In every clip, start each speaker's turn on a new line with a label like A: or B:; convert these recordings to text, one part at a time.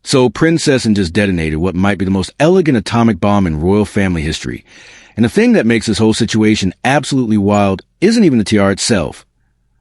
A: So Princess and just detonated what might be the most elegant atomic bomb in royal family history. And the thing that makes this whole situation absolutely wild isn't even the tiara itself,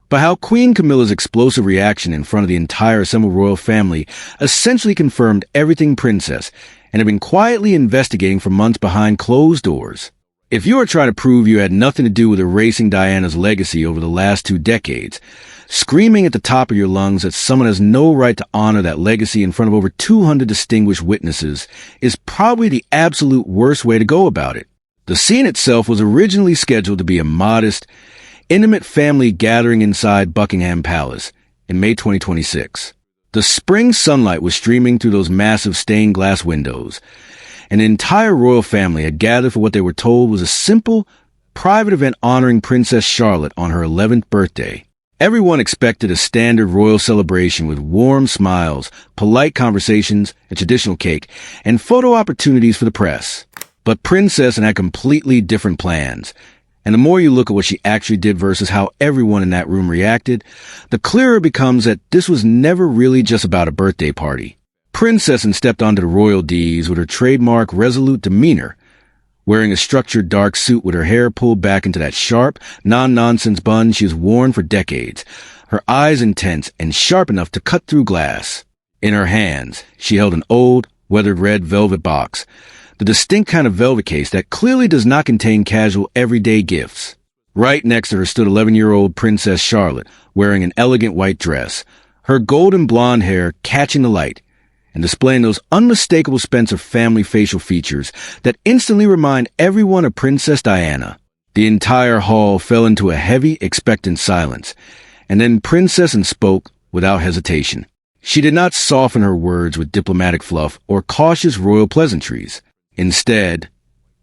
A: but how Queen Camilla's explosive reaction in front of the entire assembled royal family essentially confirmed everything Princess and had been quietly investigating for months behind closed doors. If you are trying to prove you had nothing to do with erasing Diana's legacy over the last 2 decades, screaming at the top of your lungs that someone has no right to honor that legacy in front of over 200 distinguished witnesses is probably the absolute worst way to go about it. The scene itself was originally scheduled to be a modest, intimate family gathering inside Buckingham Palace in May 2026. The spring sunlight was streaming through those massive stained glass windows, and the entire royal family had gathered for what they were told was a simple, private event honoring Princess Charlotte on her 11th birthday. Everyone expected a standard royal celebration with warm smiles, polite conversations, a traditional cake, and photo opportunities for the press. But Princess had completely different plans. And the more you look at what she actually did versus how everyone in that room reacted, the clearer it becomes that this was never really just about a birthday party. Princess stepped onto the royal dais with her trademark resolute demeanor, wearing a structured dark suit with her hair pulled back into that sharp, non-nonsense bun she has worn for decades, her eyes intense and sharp enough to cut through glass. In her hands, she held an old, weathered red velvet box, the distinct kind of velvet case that clearly does not contain casual, everyday gifts. Right next to her stood 11-year-old Princess Charlotte, wearing an elegant white dress, her golden blonde hair catching the light, and displaying those unmistakable Spencer family facial features that instantly remind everyone of Princess Diana. The entire hall fell into a heavy, expectant silence, and then Princess spoke without hesitation. She did not soften her words with diplomatic fluff or cautious royal pleasantries. Instead,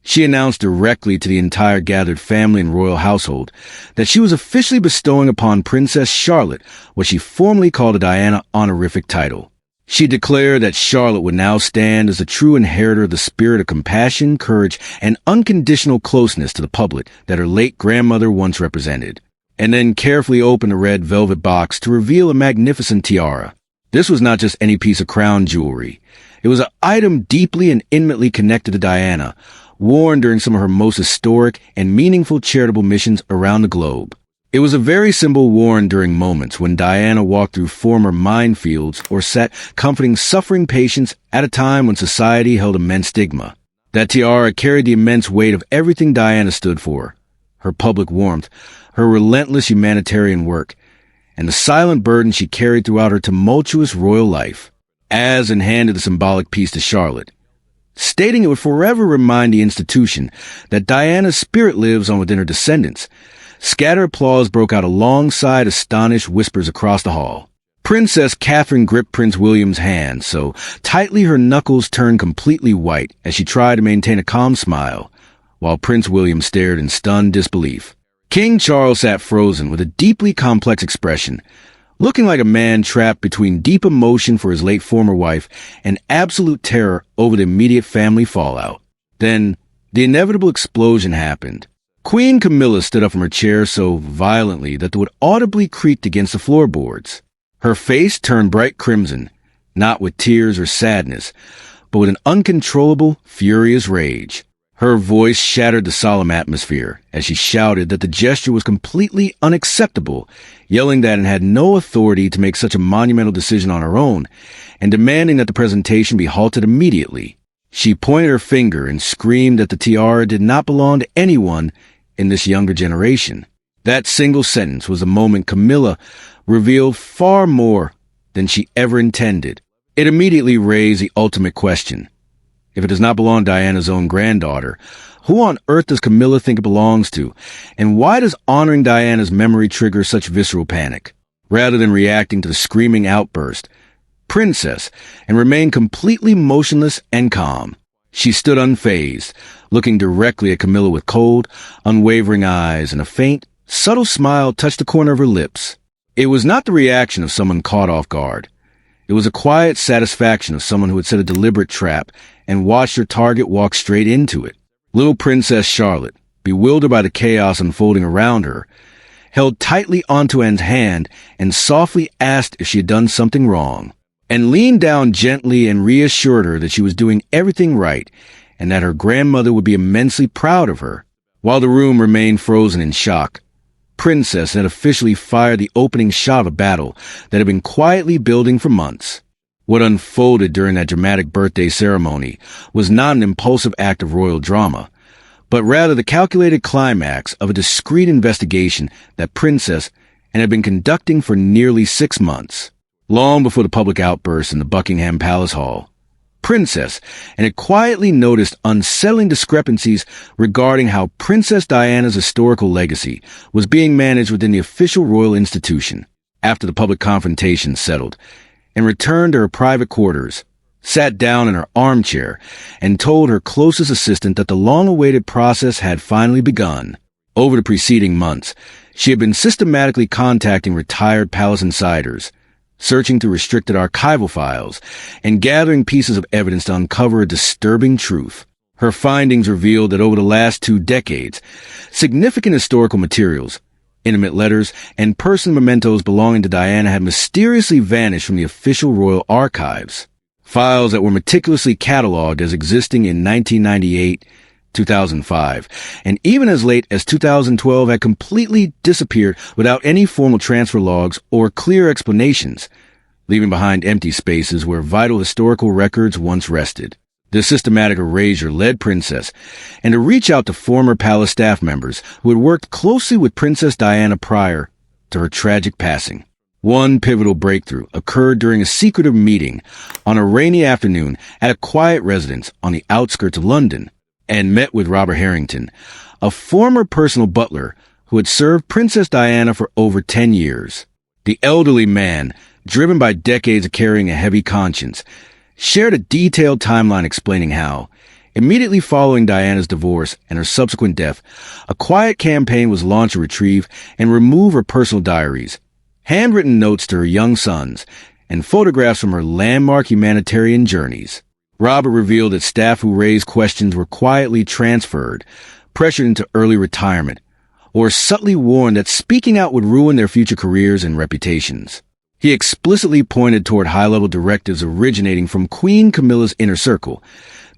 A: she announced directly to the entire gathered family and royal household that she was officially bestowing upon Princess Charlotte what she formerly called a Diana honorific title. She declared that Charlotte would now stand as a true inheritor of the spirit of compassion, courage, and unconditional closeness to the public that her late grandmother once represented, and then carefully opened the red velvet box to reveal a magnificent tiara. This was not just any piece of crown jewelry. It was an item deeply and intimately connected to Diana, worn during some of her most historic and meaningful charitable missions around the globe. It was a very symbol worn during moments when Diana walked through former minefields or sat comforting suffering patients at a time when society held immense stigma. That tiara carried the immense weight of everything Diana stood for: her public warmth, her relentless humanitarian work, and the silent burden she carried throughout her tumultuous royal life. Aslan handed the symbolic piece to Charlotte, stating it would forever remind the institution that Diana's spirit lives on within her descendants. Scattered applause broke out alongside astonished whispers across the hall. Princess Catherine gripped Prince William's hand so tightly her knuckles turned completely white as she tried to maintain a calm smile, while Prince William stared in stunned disbelief. King Charles sat frozen with a deeply complex expression, looking like a man trapped between deep emotion for his late former wife and absolute terror over the immediate family fallout. Then, the inevitable explosion happened. Queen Camilla stood up from her chair so violently that the wood audibly creaked against the floorboards. Her face turned bright crimson, not with tears or sadness, but with an uncontrollable, furious rage. Her voice shattered the solemn atmosphere as she shouted that the gesture was completely unacceptable, yelling that it had no authority to make such a monumental decision on her own, and demanding that the presentation be halted immediately. She pointed her finger and screamed that the tiara did not belong to anyone in this younger generation. That single sentence was the moment Camilla revealed far more than she ever intended. It immediately raised the ultimate question. If it does not belong to Diana's own granddaughter, who on earth does Camilla think it belongs to? And why does honoring Diana's memory trigger such visceral panic? Rather than reacting to the screaming outburst, Princess remained completely motionless and calm. She stood unfazed, looking directly at Camilla with cold, unwavering eyes, and a faint, subtle smile touched the corner of her lips. It was not the reaction of someone caught off guard. It was a quiet satisfaction of someone who had set a deliberate trap and watched her target walk straight into it. Little Princess Charlotte, bewildered by the chaos unfolding around her, held tightly onto Anne's hand and softly asked if she had done something wrong. and leaned down gently and reassured her that she was doing everything right and that her grandmother would be immensely proud of her. While the room remained frozen in shock, Princess had officially fired the opening shot of a battle that had been quietly building for months. What unfolded during that dramatic birthday ceremony was not an impulsive act of royal drama, but rather the calculated climax of a discreet investigation that Princess had been conducting for nearly 6 months. Long before the public outburst in the Buckingham Palace Hall, Princess had quietly noticed unsettling discrepancies regarding how Princess Diana's historical legacy was being managed within the official royal institution. After the public confrontation settled, and returned to her private quarters, sat down in her armchair, and told her closest assistant that the long-awaited process had finally begun. Over the preceding months, she had been systematically contacting retired palace insiders, searching through restricted archival files, and gathering pieces of evidence to uncover a disturbing truth. Her findings revealed that over the last 2 decades, significant historical materials, intimate letters, and personal mementos belonging to Diana had mysteriously vanished from the official royal archives. Files that were meticulously catalogued as existing in 1998, 2005, and even as late as 2012 had completely disappeared without any formal transfer logs or clear explanations, leaving behind empty spaces where vital historical records once rested. This systematic erasure led Princess to reach out to former palace staff members who had worked closely with Princess Diana prior to her tragic passing. One pivotal breakthrough occurred during a secretive meeting on a rainy afternoon at a quiet residence on the outskirts of London, and met with Robert Harrington, a former personal butler who had served Princess Diana for over 10 years. The elderly man, driven by decades of carrying a heavy conscience, shared a detailed timeline explaining how, immediately following Diana's divorce and her subsequent death, a quiet campaign was launched to retrieve and remove her personal diaries, handwritten notes to her young sons, and photographs from her landmark humanitarian journeys. Robert revealed that staff who raised questions were quietly transferred, pressured into early retirement, or subtly warned that speaking out would ruin their future careers and reputations. He explicitly pointed toward high-level directives originating from Queen Camilla's inner circle,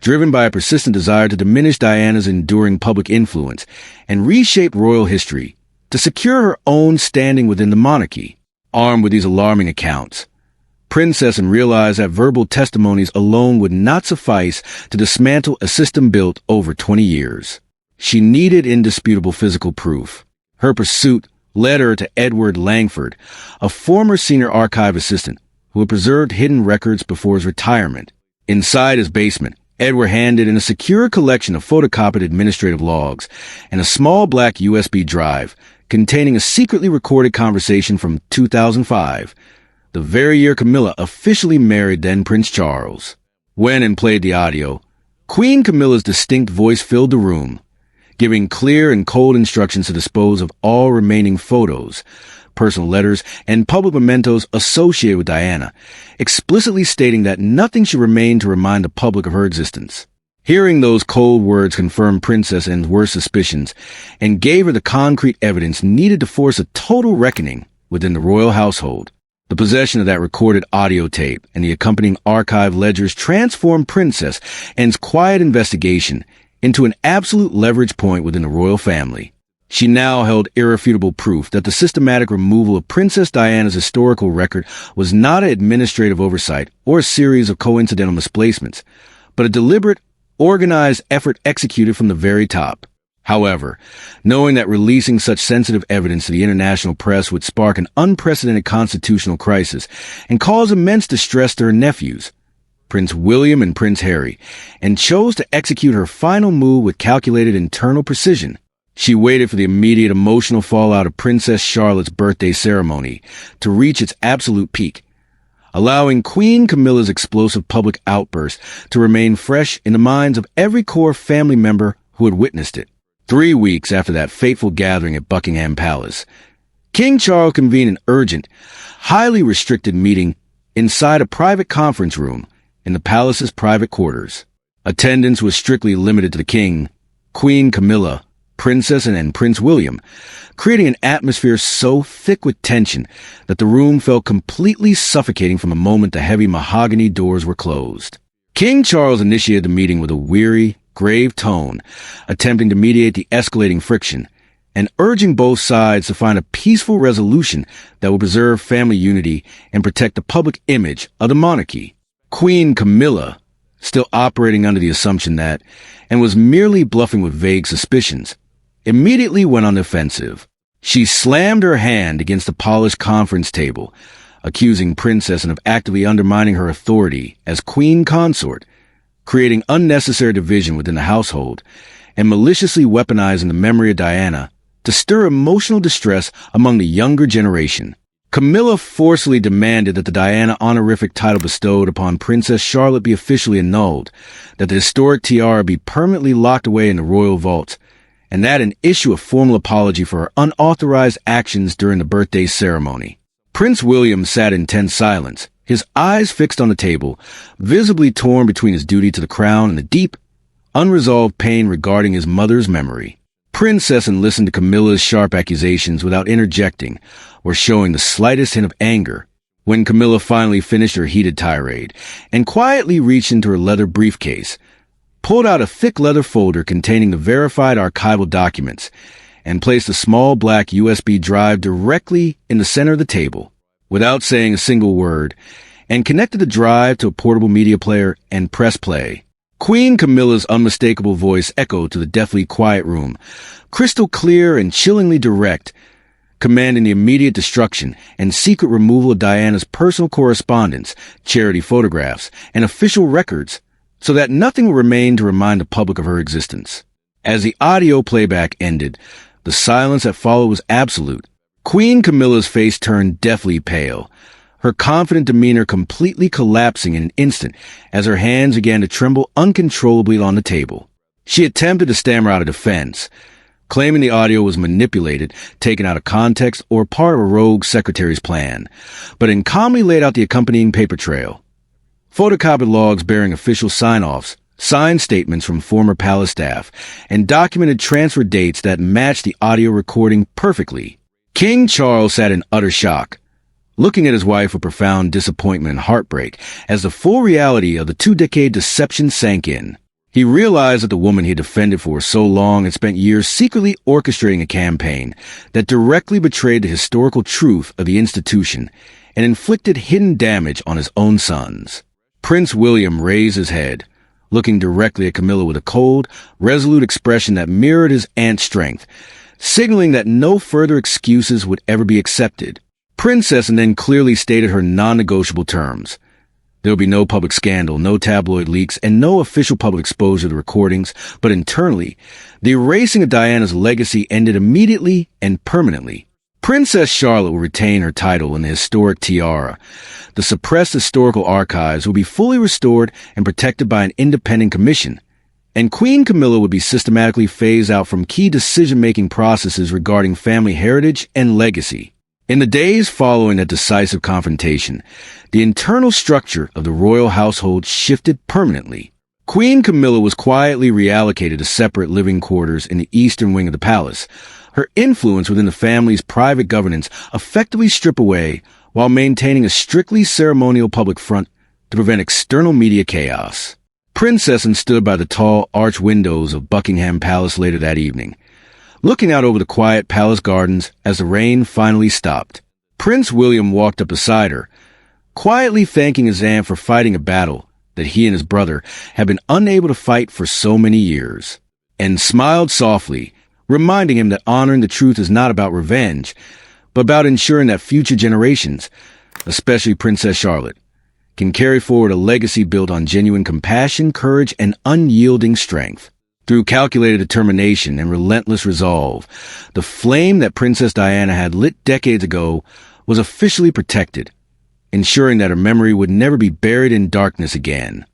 A: driven by a persistent desire to diminish Diana's enduring public influence and reshape royal history to secure her own standing within the monarchy. Armed with these alarming accounts, Princess realized that verbal testimonies alone would not suffice to dismantle a system built over 20 years. She needed indisputable physical proof. Her pursuit led her to Edward Langford, a former senior archive assistant who had preserved hidden records before his retirement. Inside his basement, Edward handed in a secure collection of photocopied administrative logs and a small black USB drive containing a secretly recorded conversation from 2005, the very year Camilla officially married then Prince Charles. When and played the audio, Queen Camilla's distinct voice filled the room, giving clear and cold instructions to dispose of all remaining photos, personal letters, and public mementos associated with Diana, explicitly stating that nothing should remain to remind the public of her existence. Hearing those cold words confirmed Princess's worst suspicions and gave her the concrete evidence needed to force a total reckoning within the royal household. The possession of that recorded audio tape and the accompanying archive ledgers transformed Princess's quiet investigation into an absolute leverage point within the royal family. She now held irrefutable proof that the systematic removal of Princess Diana's historical record was not an administrative oversight or a series of coincidental misplacements, but a deliberate, organized effort executed from the very top. However, knowing that releasing such sensitive evidence to the international press would spark an unprecedented constitutional crisis and cause immense distress to her nephews, Prince William and Prince Harry, and chose to execute her final move with calculated internal precision. She waited for the immediate emotional fallout of Princess Charlotte's birthday ceremony to reach its absolute peak, allowing Queen Camilla's explosive public outburst to remain fresh in the minds of every core family member who had witnessed it. 3 weeks after that fateful gathering at Buckingham Palace, King Charles convened an urgent, highly restricted meeting inside a private conference room in the palace's private quarters. Attendance was strictly limited to the king, Queen Camilla, Princess and Prince William, creating an atmosphere so thick with tension that the room felt completely suffocating from the moment the heavy mahogany doors were closed. King Charles initiated the meeting with a weary, grave tone, attempting to mediate the escalating friction, and urging both sides to find a peaceful resolution that would preserve family unity and protect the public image of the monarchy. Queen Camilla, still operating under the assumption that, and was merely bluffing with vague suspicions, immediately went on the offensive. She slammed her hand against the polished conference table, accusing Princess of actively undermining her authority as queen consort, creating unnecessary division within the household, and maliciously weaponizing the memory of Diana to stir emotional distress among the younger generation. Camilla forcefully demanded that the Diana honorific title bestowed upon Princess Charlotte be officially annulled, that the historic tiara be permanently locked away in the royal vaults, and that an issue a formal apology for her unauthorized actions during the birthday ceremony. Prince William sat in tense silence, his eyes fixed on the table, visibly torn between his duty to the crown and the deep, unresolved pain regarding his mother's memory. Princess listened to Camilla's sharp accusations without interjecting or showing the slightest hint of anger. When Camilla finally finished her heated tirade and quietly reached into her leather briefcase, pulled out a thick leather folder containing the verified archival documents, and placed a small black USB drive directly in the center of the table, without saying a single word, and connected the drive to a portable media player and pressed play. Queen Camilla's unmistakable voice echoed to the deathly quiet room, crystal clear and chillingly direct, commanding the immediate destruction and secret removal of Diana's personal correspondence, charity photographs, and official records, so that nothing will remain to remind the public of her existence. As the audio playback ended, the silence that followed was absolute. Queen Camilla's face turned deathly pale, her confident demeanor completely collapsing in an instant as her hands began to tremble uncontrollably on the table. She attempted to stammer out a defense, claiming the audio was manipulated, taken out of context, or part of a rogue secretary's plan, but calmly laid out the accompanying paper trail. Photocopied logs bearing official sign-offs, signed statements from former palace staff, and documented transfer dates that matched the audio recording perfectly. King Charles sat in utter shock, looking at his wife with profound disappointment and heartbreak as the full reality of the two-decade deception sank in. He realized that the woman he had defended for so long had spent years secretly orchestrating a campaign that directly betrayed the historical truth of the institution and inflicted hidden damage on his own sons. Prince William raised his head, looking directly at Camilla with a cold, resolute expression that mirrored his aunt's strength, signaling that no further excuses would ever be accepted. Princess then clearly stated her non-negotiable terms. There will be no public scandal, no tabloid leaks, and no official public exposure of the recordings, but internally, the erasing of Diana's legacy ended immediately and permanently. Princess Charlotte will retain her title in the historic tiara. The suppressed historical archives will be fully restored and protected by an independent commission, and Queen Camilla would be systematically phased out from key decision-making processes regarding family heritage and legacy. In the days following that decisive confrontation, the internal structure of the royal household shifted permanently. Queen Camilla was quietly reallocated to separate living quarters in the eastern wing of the palace, her influence within the family's private governance effectively stripped away while maintaining a strictly ceremonial public front to prevent external media chaos. Princess stood by the tall arched windows of Buckingham Palace later that evening, looking out over the quiet palace gardens as the rain finally stopped. Prince William walked up beside her, quietly thanking his aunt for fighting a battle that he and his brother had been unable to fight for so many years, and smiled softly, reminding him that honoring the truth is not about revenge, but about ensuring that future generations, especially Princess Charlotte, can carry forward a legacy built on genuine compassion, courage, and unyielding strength. Through calculated determination and relentless resolve, the flame that Princess Diana had lit decades ago was officially protected, ensuring that her memory would never be buried in darkness again.